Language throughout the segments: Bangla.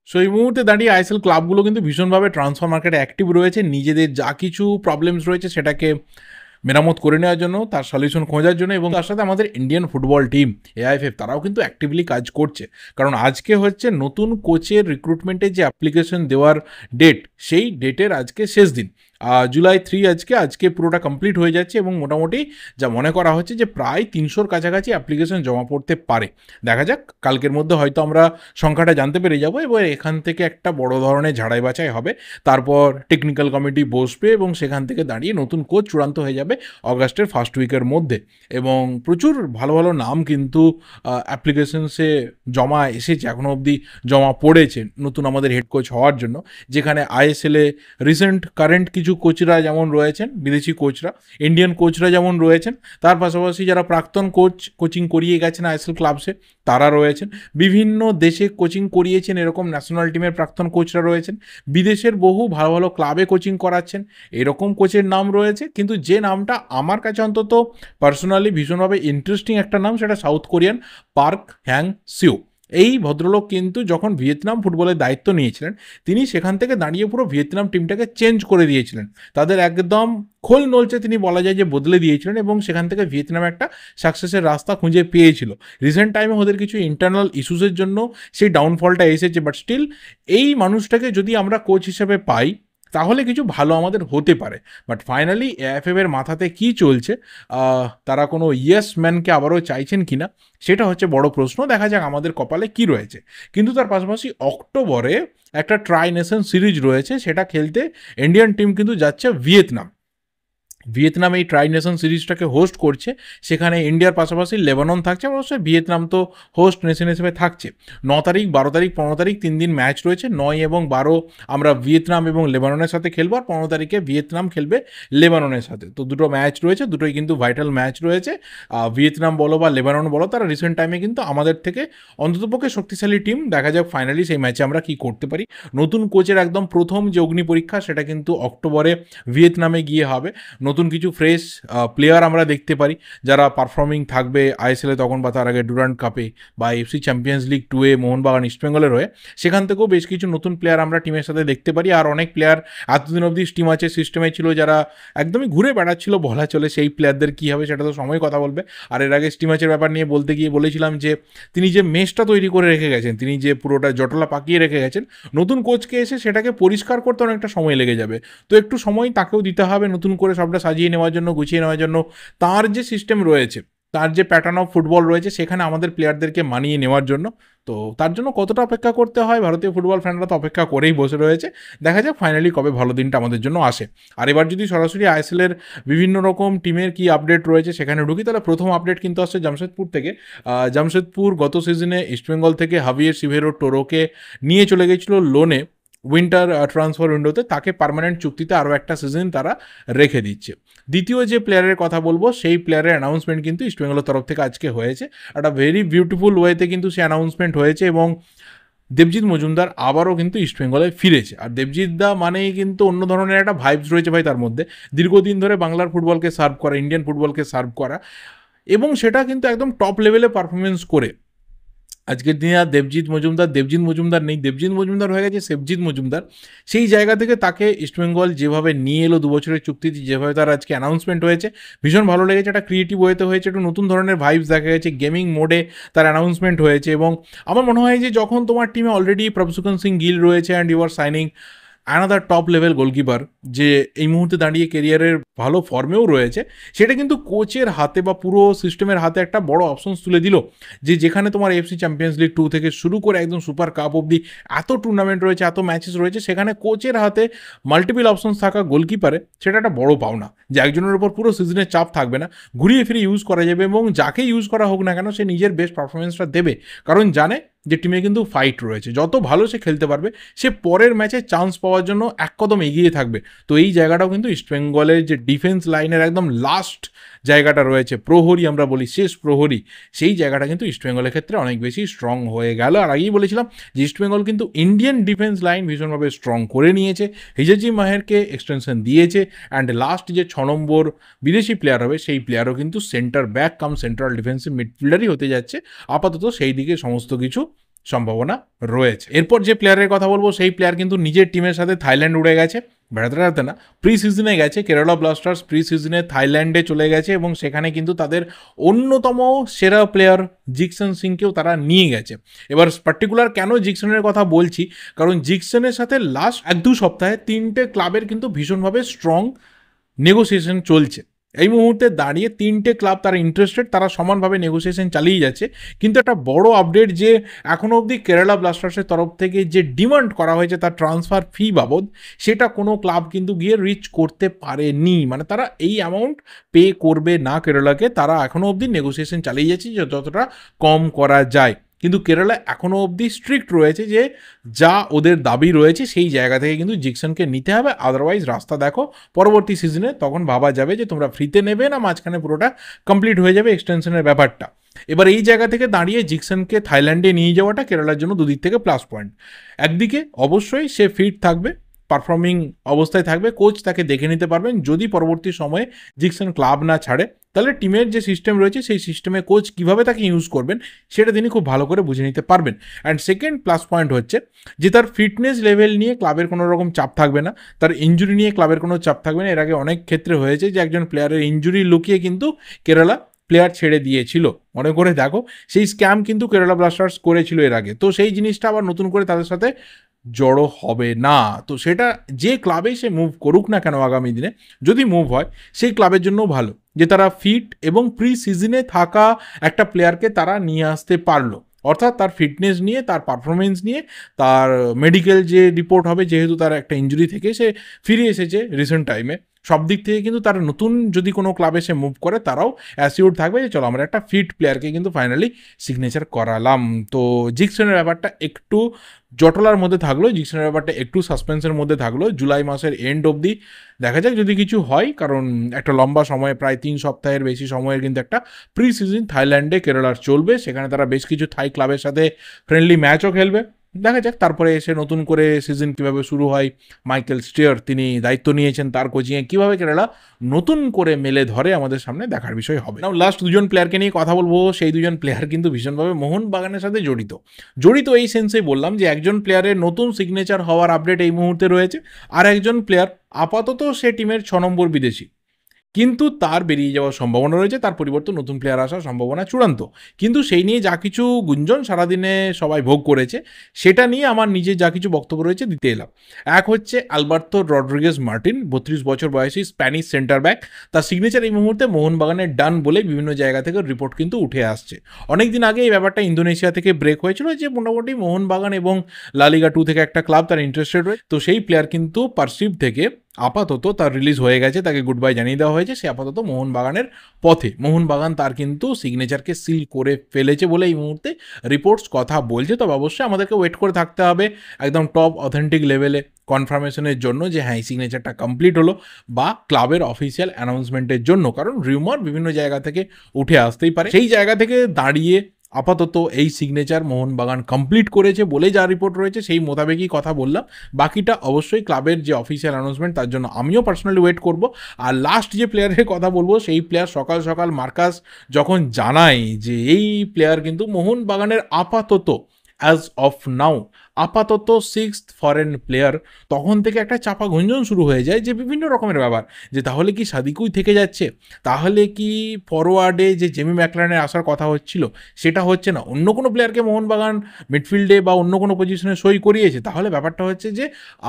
সো এই মুহূর্তে দাঁড়িয়ে আইএসএল ক্লাবগুলো কিন্তু ভীষণভাবে ট্রান্সফার মার্কেটে অ্যাক্টিভ রয়েছে, নিজেদের যা কিছু প্রবলেমস রয়েছে সেটাকে মেরামত করে নেওয়ার জন্য, তার সলিউশন খোঁজার জন্য। এবং তার সাথে আমাদের ইন্ডিয়ান ফুটবল টিম এআইএফএফ তারাও কিন্তু অ্যাক্টিভলি কাজ করছে, কারণ আজকে হচ্ছে নতুন কোচের রিক্রুটমেন্টের যে অ্যাপ্লিকেশন দেওয়ার ডেট, সেই ডেটের আজকে শেষ দিন। জুলাই 3 আজকে পুরোটা কমপ্লিট হয়ে যাচ্ছে এবং মোটামুটি যা মনে করা হচ্ছে যে প্রায় 300-র কাছাকাছি অ্যাপ্লিকেশন জমা পড়তে পারে। দেখা যাক, কালকের মধ্যে হয়তো আমরা সংখ্যাটা জানতে পেরে যাবো এবং এখান থেকে একটা বড় ধরনের ঝাড়াই বাছাই হবে। তারপর টেকনিক্যাল কমিটি বসবে এবং সেখান থেকে দাঁড়িয়ে নতুন কোচ চূড়ান্ত হয়ে যাবে অগাস্টের ফার্স্ট উইকের মধ্যে। এবং প্রচুর ভালো ভালো নাম কিন্তু অ্যাপ্লিকেশনসে জমা এসেছে, এখনও অবধি জমা পড়েছে নতুন আমাদের হেড কোচ হওয়ার জন্য, যেখানে আইএসএলে রিসেন্ট কারেন্ট কিছু কোচরা যেমন রয়েছেন, বিদেশি কোচরা, ইন্ডিয়ান কোচরা যেমন রয়েছেন, তার পাশাপাশি যারা প্রাক্তন কোচিং করিয়ে গেছেন আইএসএল ক্লাবসে তারা রয়েছেন, বিভিন্ন দেশে কোচিং করিয়েছেন এরকম ন্যাশনাল টিমের প্রাক্তন কোচরা রয়েছেন, বিদেশের বহু ভালো ভালো ক্লাবে কোচিং করাচ্ছেন এরকম কোচের নাম রয়েছে। কিন্তু যে নামটা আমার কাছে অন্তত পার্সোনালি ভীষণভাবে ইন্টারেস্টিং একটা নাম, সেটা south Korean Park Hang Seo. এই ভদ্রলোক কিন্তু যখন ভিয়েতনাম ফুটবলের দায়িত্ব নিয়েছিলেন, তিনি সেখান থেকে দাঁড়িয়ে পুরো ভিয়েতনাম টিমটাকে চেঞ্জ করে দিয়েছিলেন, তাদের একদম খোল নলচে তিনি বলা যায় যে বদলে দিয়েছিলেন, এবং সেখান থেকে ভিয়েতনাম একটা সাকসেসের রাস্তা খুঁজে পেয়েছিল। রিসেন্ট টাইমে ওদের কিছু ইন্টারনাল ইস্যুসের জন্য সেই ডাউনফলটা এসেছে, বাট স্টিল এই মানুষটাকে যদি আমরা কোচ হিসেবে পাই তাহলে কিছু ভালো আমাদের হতে পারে। বাট ফাইনালি এএফএফ এর মাথাতে কি চলছে, তারা কোনো ইয়েস ম্যানকে আবারও চাইছেন কিনা, সেটা হচ্ছে বড় প্রশ্ন। দেখা যাক আমাদের কপালে কি রয়েছে। কিন্তু তার পাশাপাশি অক্টোবরে একটা ট্রাই নেশন সিরিজ রয়েছে, সেটা খেলতে ইন্ডিয়ান টিম কিন্তু যাচ্ছে ভিয়েতনাম। ভিয়েতনাম এই ট্রাই নেশন সিরিজটাকে হোস্ট করছে, সেখানে ইন্ডিয়ার পাশাপাশি লেবানন থাকছে, অবশ্যই ভিয়েতনাম তো হোস্ট নেশন হিসেবে থাকছে। 9 তারিখ, 12 তারিখ, 15 তারিখ 3 দিন ম্যাচ রয়েছে। 9 এবং 12 আমরা ভিয়েতনাম এবং লেবাননের সাথে খেলবো, আর 15 তারিখে ভিয়েতনাম খেলবে লেবাননের সাথে। তো দুটো ম্যাচ রয়েছে, দুটোই কিন্তু ভাইটাল ম্যাচ রয়েছে। ভিয়েতনাম বলো বা লেবানন বলো, তারা রিসেন্ট টাইমে কিন্তু আমাদের থেকে অন্ততপক্ষে শক্তিশালী টিম। দেখা যাক ফাইনালি সেই ম্যাচে আমরা কি করতে পারি। নতুন কোচের একদম প্রথম যে অগ্নি পরীক্ষা, সেটা কিন্তু অক্টোবরে ভিয়েতনামে গিয়ে হবে। নতুন কিছু ফ্রেশ প্লেয়ার আমরা দেখতে পারি যারা পারফর্মিং থাকবে আইএসএলে তখন, বা তার আগে ডুরান্ট কাপে বা এফসি চ্যাম্পিয়ন্স লিগ 2-এ মোহনবাগান ইস্টবেঙ্গলের হয়ে, সেখান থেকেও বেশ কিছু নতুন প্লেয়ার আমরা টিমের সাথে দেখতে পারি। আর অনেক প্লেয়ার এতদিন অবধি টিম আছে সিস্টেমে ছিল, যারা একদমই ঘুরে বেড়াচ্ছিল বলা চলে, সেই প্লেয়ারদের কী হবে সেটা তো সময় কথা বলবে। আর এর আগে স্টিমাচের ব্যাপার নিয়ে বলতে গিয়ে বলেছিলাম যে তিনি যে মেসটা তৈরি করে রেখে গেছেন, তিনি যে পুরোটা জটলা পাকিয়ে রেখে গেছেন, নতুন কোচকে এসে সেটাকে পরিষ্কার করতে অনেকটা সময় লেগে যাবে। তো একটু সময় তাকেও দিতে হবে নতুন করে সবটা সাজিয়ে নেওয়ার জন্য, গুছিয়ে নেওয়ার জন্য। তার যে সিস্টেম রয়েছে, তার যে প্যাটার্ন অফ ফুটবল রয়েছে, সেখানে আমাদের প্লেয়ারদেরকে মানিয়ে নেওয়ার জন্য। তো তার জন্য কতটা অপেক্ষা করতে হয়, ভারতীয় ফুটবল ফ্যানরা তো অপেক্ষা করেই বসে রয়েছে। দেখা যাক ফাইনালি কবে ভালো দিনটা আমাদের জন্য আসে। আর এবার যদি সরাসরি আইএসএলের বিভিন্ন রকম টিমের কি আপডেট রয়েছে সেখানে ঢুকি, তাহলে প্রথম আপডেট কিন্তু আসছে জামশেদপুর থেকে। জামশেদপুর গত সিজনে ইস্টবেঙ্গল থেকে হাভিয়ের সিভেরো টোরোকে নিয়ে চলে গেছিল লোনে উইন্টার ট্রান্সফার উইন্ডোতে, তাকে পার্মানেন্ট চুক্তিতে আরও একটা সিজন তারা রেখে দিচ্ছে। দ্বিতীয় যে প্লেয়ারের কথা বলবো, সেই প্লেয়ারের অ্যানাউন্সমেন্ট কিন্তু ইস্টবেঙ্গলের তরফ থেকে আজকে হয়েছে। একটা ভেরি বিউটিফুল ওয়েতে কিন্তু সে অ্যানাউন্সমেন্ট হয়েছে, এবং দেবজিৎ মজুমদার আবারও কিন্তু ইস্টবেঙ্গলে ফিরেছে। আর দেবজিৎ দা মানেই কিন্তু অন্য ধরনের একটা ভাইবস রয়েছে ভাই তার মধ্যে, দীর্ঘদিন ধরে বাংলার ফুটবলকে সার্ভ করা, ইন্ডিয়ান ফুটবলকে সার্ভ করা, এবং সেটা কিন্তু একদম টপ লেভেলে পারফরমেন্স করে। আজকের দিনে আর দেবজিৎ মজুমদার নেই, দেবজিৎ মজুমদার হয়ে গেছে সেবজিৎ মজুমদার। সেই জায়গা থেকে তাকে ইস্টবেঙ্গল যেভাবে নিয়ে এলো 2 বছরের চুক্তিতে, যেভাবে তার আজকে অ্যানাউন্সমেন্ট হয়েছে, ভীষণ ভালো লেগেছে। একটা ক্রিয়েটিভ ওয়েতে হয়েছে, একটু নতুন ধরনের ভাইবস দেখা গেছে, গেমিং মোডে তার অ্যানাউন্সমেন্ট হয়েছে। এবং আমার মনে হয় যে যখন তোমার টিমে অলরেডি প্রভসুখন সিং গিল রয়েছে and you are signing another top level goalkeeper, যে এই মুহূর্তে দাঁড়িয়ে কেরিয়ারের ভালো ফর্মেও রয়েছে, সেটা কিন্তু কোচের হাতে বা পুরো সিস্টেমের হাতে একটা বড় অপশনস তুলে দিল। যে যেখানে তোমার এফসি চ্যাম্পিয়ন্স লিগ 2 থেকে শুরু করে একদম সুপার কাপ অবধি এত টুর্নামেন্ট রয়েছে, এত ম্যাচেস রয়েছে, সেখানে কোচের হাতে মাল্টিপল অপশনস থাকা গোলকিপারে সেটা একটা বড় পাওনা, যে একজনের উপর পুরো সিজনের চাপ থাকবে না, ঘুরিয়ে ফিরে ইউজ করা যাবে, এবং যাকে ইউজ করা হোক না কেন সে নিজের বেস্ট পারফরমেন্সটা দেবে, কারণ জানে যে টিমে কিন্তু ফাইট রয়েছে, যত ভালো সে খেলতে পারবে সে পরের ম্যাচে চান্স পাওয়ার জন্য এক কদম এগিয়ে থাকবে। তো এই জায়গাটাও কিন্তু ইস্টবেঙ্গলের যে ডিফেন্স লাইনের একদম লাস্ট জায়গাটা রয়েছে, প্রহরী আমরা বলি, শেষ প্রহরী, সেই জায়গাটা কিন্তু ইস্টবেঙ্গলের ক্ষেত্রে অনেক বেশি স্ট্রং হয়ে গেল। আর আগেই বলেছিলাম যে ইস্টবেঙ্গল কিন্তু ইন্ডিয়ান ডিফেন্স লাইন ভীষণভাবে স্ট্রং করে নিয়েছে, হিজাজি মাহেরকে এক্সটেনশন দিয়েছে, অ্যান্ড লাস্ট যে 6 নম্বর বিদেশি প্লেয়ার হবে সেই প্লেয়ারও কিন্তু centre back come central defensive মিডফিল্ডারই হতে যাচ্ছে। আপাতত সেই দিকে সমস্ত কিছু সম্ভাবনা রয়েছে। এরপর যে প্লেয়ারের কথা বলবো সেই প্লেয়ার কিন্তু নিজের টিমের সাথে থাইল্যান্ড উড়ে গেছে, বেড়াতে বেড়াতে না, প্রি সিজনে গেছে। কেরালা ব্লাস্টার্স প্রি সিজনে থাইল্যান্ডে চলে গেছে এবং সেখানে কিন্তু তাদের অন্যতম সেরা প্লেয়ার জিকসন সিংকেও তারা নিয়ে গেছে। এবার পার্টিকুলার কেন জিকসনের কথা বলছি, কারণ জিকসনের সাথে লাস্ট 1-2 সপ্তাহে 3টে ক্লাবের কিন্তু ভীষণভাবে স্ট্রং নেগোসিয়েশন চলছে। এই মুহূর্তে দাঁড়িয়ে 3টে ক্লাব তারা ইন্টারেস্টেড, তারা সমানভাবে নেগোসিয়েশন চালিয়ে যাচ্ছে। কিন্তু একটা বড় আপডেট যে এখনও অবধি কেরালা ব্লাস্টার্সের তরফ থেকে যে ডিমান্ড করা হয়েছে তার ট্রান্সফার ফি বাবদ, সেটা কোনো ক্লাব কিন্তু গিয়ে রিচ করতে পারেনি। মানে তারা এই অ্যামাউন্ট পে করবে না কেরালাকে, তারা এখনও অবধি নেগোসিয়েশন চালিয়ে যাচ্ছে যে যতটা কম করা যায়। কিন্তু কেরালা এখনও অবধি স্ট্রিক্ট রয়েছে যে যা ওদের দাবি রয়েছে সেই জায়গা থেকে কিন্তু জিকসনকে নিতে হবে, আদারওয়াইজ রাস্তা দেখো পরবর্তী সিজনে, তখন ভাবা যাবে যে তোমরা ফ্রিতে নেবে না মাঝখানে পুরোটা কমপ্লিট হয়ে যাবে এক্সটেনশনের ব্যাপারটা। এবার এই জায়গা থেকে দাঁড়িয়ে জিকসনকে থাইল্যান্ডে নিয়ে যাওয়াটা কেরালার জন্য দুদিক থেকে প্লাস পয়েন্ট। একদিকে অবশ্যই সে ফিট থাকবে, পারফর্মিং অবস্থায় থাকবে, কোচ তাকে দেখে নিতে পারবেন। যদি পরবর্তী সময়ে জিকসন ক্লাব না ছাড়ে তাহলে টিমের যে সিস্টেম রয়েছে সেই সিস্টেমে কোচ কীভাবে তাকে ইউজ করবেন সেটা তিনি খুব ভালো করে বুঝে নিতে পারবেন। অ্যান্ড সেকেন্ড প্লাস পয়েন্ট হচ্ছে যে তার ফিটনেস লেভেল নিয়ে ক্লাবের কোনো রকম চাপ থাকবে না, তার ইঞ্জুরি নিয়ে ক্লাবের কোনো চাপ থাকবে না। এর আগে অনেক ক্ষেত্রে হয়েছে যে একজন প্লেয়ারের ইঞ্জুরি লুকিয়ে কিন্তু কেরালা প্লেয়ার ছেড়ে দিয়েছিল, মনে করে দেখো সেই স্ক্যাম কিন্তু কেরালা ব্লাস্টার্স করেছিল এর আগে। তো সেই জিনিসটা আবার নতুন করে তাদের সাথে জড়ো হবে না। তো সেটা যে ক্লাবে সে মুভ করুক না কেন আগামী দিনে, যদি মুভ হয় সেই ক্লাবের জন্য ভালো যে তারা ফিট এবং প্রি সিজনে থাকা একটা প্লেয়ারকে তারা নিয়ে আসতে পারলো। অর্থাৎ তার ফিটনেস নিয়ে, তার পারফরমেন্স নিয়ে, তার মেডিকেল যে রিপোর্ট হবে, যেহেতু তার একটা ইঞ্জুরি থেকে সে ফিরে এসেছে রিসেন্ট টাইমে, সব দিক থেকে কিন্তু তার নতুন যদি কোনো ক্লাবে সে মুভ করে তারাও অ্যাসিওর থাকবে যে চলো আমরা একটা ফিট প্লেয়ারকে কিন্তু ফাইনালি সিগনেচার করালাম। তো জিকসনের ব্যাপারটা একটু জটলার মধ্যে থাকলো, জিকসনের ব্যাপারটা একটু সাসপেন্সের মধ্যে থাকলো। জুলাই মাসের এন্ড অবধি দেখা যাক যদি কিছু হয়, কারণ একটা লম্বা সময়, প্রায় 3 সপ্তাহের বেশি সময়ের কিন্তু একটা প্রি সিজন থাইল্যান্ডে কেরালার চলবে। সেখানে তারা বেশ কিছু থাই ক্লাবের সাথে ফ্রেন্ডলি ম্যাচও খেলবে। দেখা যাক তারপরে এসে নতুন করে সিজন কীভাবে শুরু হয়। মাইকেল স্টিয়ার তিনি দায়িত্ব নিয়েছেন, তার কোচিংয়ে কীভাবে কেরালা নতুন করে মেলে ধরে আমাদের সামনে দেখার বিষয় হবে। নাও লাস্ট 2জন প্লেয়ারকে নিয়ে কথা বলবো। সেই 2জন প্লেয়ার কিন্তু ভীষণভাবে মোহনবাগানের সাথে জড়িত এই সেন্সেই বললাম যে একজন প্লেয়ারের নতুন সিগনেচার হওয়ার আপডেট এই মুহূর্তে রয়েছে, আর একজন প্লেয়ার আপাতত সে টিমের 6 নম্বর বিদেশি, কিন্তু তার বেরিয়ে যাওয়ার সম্ভাবনা রয়েছে, তার পরিবর্তে নতুন প্লেয়ার আসার সম্ভাবনা চূড়ান্ত। কিন্তু সেই নিয়ে যা কিছু গুঞ্জন সারাদিনে সবাই ভোগ করেছে, সেটা নিয়ে আমার নিজের যা কিছু বক্তব্য রয়েছে দিতে এলাম। এক হচ্ছে আলবার্তো রড্রিগেজ মার্টিন, 32 বছর বয়সী স্প্যানিশ সেন্টার ব্যাক। তার সিগনেচার এই মুহূর্তে মোহনবাগানের ডান বলে বিভিন্ন জায়গা থেকে রিপোর্ট কিন্তু উঠে আসছে। অনেকদিন আগে এই ব্যাপারটা ইন্দোনেশিয়া থেকে ব্রেক হয়েছিল যে মোটামুটি মোহনবাগান এবং লা লিগা 2 থেকে একটা ক্লাব তার ইন্টারেস্টেড রয়েছে। তো সেই প্লেয়ার কিন্তু পারসিভ থেকে আপাতত তার রিলিজ হয়ে গেছে, তাকে গুড বাই জানিয়ে দেওয়া হয়েছে, সে আপাতত মোহনবাগানের পথে। মোহনবাগান তার কিন্তু সিগনেচারকে সিল করে ফেলেছে বলে এই মুহূর্তে রিপোর্টস কথা বলছে। তবে অবশ্যই আমাদেরকে ওয়েট করে থাকতে হবে একদম টপ অথেন্টিক লেভেলে কনফার্মেশনের জন্য যে হ্যাঁ এই সিগনেচারটা কমপ্লিট হলো, বা ক্লাবের অফিসিয়াল অ্যানাউন্সমেন্টের জন্য, কারণ রিউমার বিভিন্ন জায়গা থেকে উঠে আসতেই পারে। সেই জায়গা থেকে দাঁড়িয়ে আপাতত এই সিগনেচার মোহনবাগান কমপ্লিট করেছে বলে যা রিপোর্ট রয়েছে সেই মোতাবেকই কথা বললাম। বাকিটা অবশ্যই ক্লাবের যে অফিসিয়াল অ্যানাউন্সমেন্ট তার জন্য আমিও পার্সোনালি ওয়েট করব। আর লাস্ট যে প্লেয়ারের কথা বলবো সেই প্লেয়ার সকাল সকাল মার্কাস যখন জানায় যে এই প্লেয়ার কিন্তু মোহনবাগানের আপাতত অ্যাজ অফ নাও আপাতত 6th ফরেন প্লেয়ার, তখন থেকে একটা চাপা গুঞ্জন শুরু হয়ে যায় যে বিভিন্ন রকমের ব্যাপার, যে তাহলে কি সাদিকুই থেকে যাচ্ছে, তাহলে কি ফরওয়ার্ডে যে জেমি ম্যাকলারেনের আসার কথা হচ্ছিল সেটা হচ্ছে না, অন্য কোনো প্লেয়ারকে মোহনবাগান মিডফিল্ডে বা অন্য কোনো পজিশনে সই করিয়েছে। তাহলে ব্যাপারটা হচ্ছে যে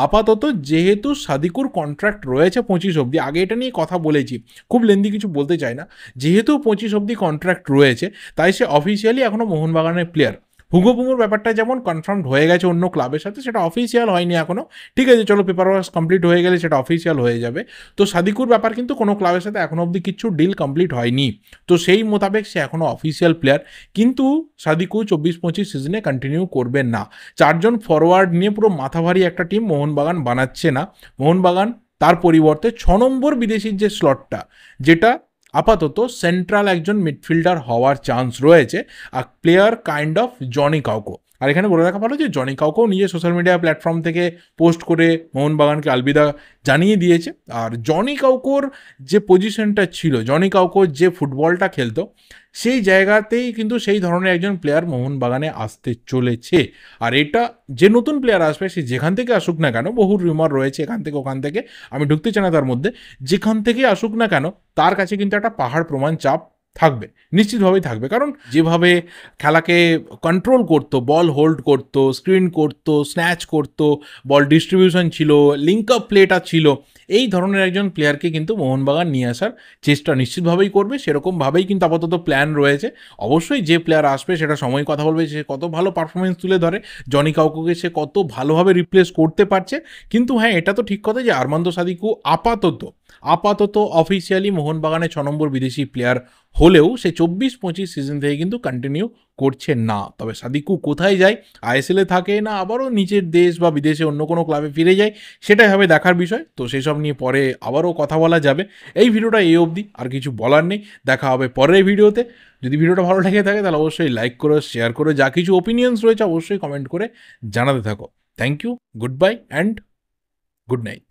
আপাতত যেহেতু সাদিকুর কন্ট্রাক্ট রয়েছে 25 অবধি, আগে এটা নিয়ে কথা বলেছি, খুব লেন্দি কিছু বলতে চাই না, যেহেতু 25 অবধি কন্ট্রাক্ট রয়েছে তাই সে অফিসিয়ালি এখনও মোহনবাগানের প্লেয়ার। হুগোপুঙ্গুর ব্যাপারটা যেমন কনফার্মড হয়ে গেছে অন্য ক্লাবের সাথে, সেটা অফিসিয়াল হয়নি এখনও, ঠিক আছে চলো পেপার ওয়ার্ক কমপ্লিট হয়ে গেলে সেটা অফিসিয়াল হয়ে যাবে। তো সাদিকুর ব্যাপার কিন্তু কোনো ক্লাবের সাথে এখনও অবধি কিচ্ছু ডিল কমপ্লিট হয়নি, তো সেই মোতাবেক সে এখনও অফিসিয়াল প্লেয়ার। কিন্তু সাদিকু 24-25 সিজনে কন্টিনিউ করবে না। 4জন ফরওয়ার্ড নিয়ে পুরো মাথাভারী একটা টিম মোহনবাগান বানাচ্ছে না। মোহনবাগান তার পরিবর্তে 6 নম্বর বিদেশির যে স্লটটা, যেটা আপাতত সেন্ট্রাল একজন মিডফিল্ডার হওয়ার চান্স রয়েছে, আর player kind of Joni Kauko, আর এখানে বলে রাখা ভালো যে জনি কাউকেও নিজের সোশ্যাল মিডিয়া প্ল্যাটফর্ম থেকে পোস্ট করে মোহনবাগানকে আলবিদা জানিয়ে দিয়েছে। আর জনি কাউকোর যে পজিশনটা ছিল, জনি কাউকোর যে ফুটবলটা খেলতো, সেই জায়গাতেই কিন্তু সেই ধরনের একজন প্লেয়ার মোহনবাগানে আসতে চলেছে। আর এটা যে নতুন প্লেয়ার আসবে সে যেখান থেকে আসুক না কেন, বহু রিউমার রয়েছে এখান থেকে ওখান থেকে, আমি ঢুকতে চাই না তার মধ্যে, যেখান থেকে আসুক না কেন তার কাছে কিন্তু একটা পাহাড় প্রমাণ চাপ থাকবে, নিশ্চিতভাবেই থাকবে। কারণ যেভাবে খেলাকে কন্ট্রোল করতো, বল হোল্ড করতো, স্ক্রিন করতো, স্ন্যাচ করতো, বল ডিস্ট্রিবিউশন ছিল, লিঙ্ক আপ প্লেটা ছিল, এই ধরনের একজন প্লেয়ারকে কিন্তু মোহনবাগান নিয়ে আসার চেষ্টা নিশ্চিতভাবেই করবে। সেরকমভাবেই কিন্তু আপাতত প্ল্যান রয়েছে। অবশ্যই যে প্লেয়ার আসবে সেটা সময় কথা বলবে, সে কত ভালো পারফরমেন্স তুলে ধরে, জনি কাউকে সে কত ভালোভাবে রিপ্লেস করতে পারছে। কিন্তু হ্যাঁ, এটা তো ঠিক কথা যে আরমান্দো সাদিকু আপাতত অফিসিয়ালি মোহনবাগানের 6 নম্বর বিদেশি প্লেয়ার হলেও সে 24-25 সিজন থেকে কিন্তু কন্টিনিউ করছে না। তবে সাদিকু কোথায় যায়, আইএসএলে থাকে না আবারও নিজের দেশ বা বিদেশে অন্য কোনো ক্লাবে ফিরে যায়, সেটাই হবে দেখার বিষয়। তো সেসব নিয়ে পরে আবারও কথা বলা যাবে। এই ভিডিওটা এই অবধি, আর কিছু বলার নেই। দেখা হবে পরের ভিডিওতে। যদি ভিডিওটা ভালো লেগে থাকে তাহলে অবশ্যই লাইক করো, শেয়ার করো, যা কিছু ওপিনিয়ন্স রয়েছে অবশ্যই কমেন্ট করে জানাতে থাকো। Thank you, goodbye and good night.